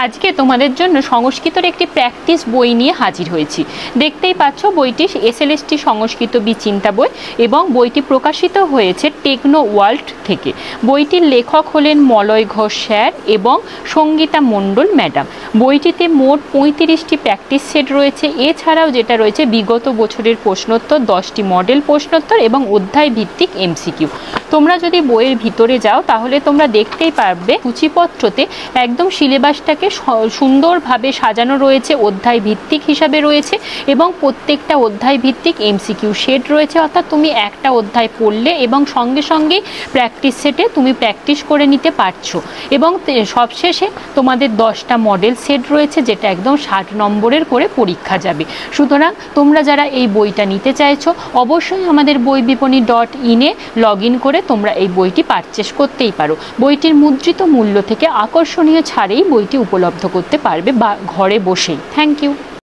আজকে তোমাদের জন্য সংস্কৃতের একটি প্র্যাকটিস বই নিয়ে হাজির হয়েছি। দেখতেই পাচ্ছ বইটি এসএলএসটি সংস্কৃত চিন্তা বই এবং বইটি প্রকাশিত হয়েছে টেকনো ওয়ার্ল্ড থেকে। বইটির লেখক হলেন মলয় ঘোষ স্যার এবং সঙ্গীতা মণ্ডল ম্যাডাম। বইটিতে মোট 35টি প্র্যাকটিস সেট রয়েছে। এছাড়াও যেটা রয়েছে বিগত বছরের প্রশ্নোত্তর, 10টি মডেল প্রশ্নোত্তর এবং অধ্যায় ভিত্তিক এমসিকিউ। তোমরা যদি বইয়ের ভিতরে যাও তাহলে তোমরা দেখতেই পারবে সূচিপত্রতে একদম সিলেবাসটাকে সুন্দরভাবে সাজানো রয়েছে, অধ্যায় ভিত্তিক হিসাবে রয়েছে এবং প্রত্যেকটা অধ্যায় ভিত্তিক এমসিকিউ সেট রয়েছে। অর্থাৎ তুমি একটা অধ্যায় পড়লে এবং সঙ্গে সঙ্গেই প্র্যাকটিস সেটে তুমি প্র্যাকটিস করে নিতে পারছো। এবং সবশেষে তোমাদের 10টা মডেল সেট রয়েছে, যেটা একদম 60 নম্বরের করে পরীক্ষা যাবে। সুতরাং তোমরা যারা এই বইটা নিতে চাইছো অবশ্যই আমাদের বইবিপণী.in লগ ইন করে তোমরা এই বইটি পারচেস করতেই পারো। বইটির মুদ্রিত মূল্য থেকে আকর্ষণীয় ছাড়েই বইটি উপলব্ধ করতে পারবে বা ঘরে বসেই। Thank you.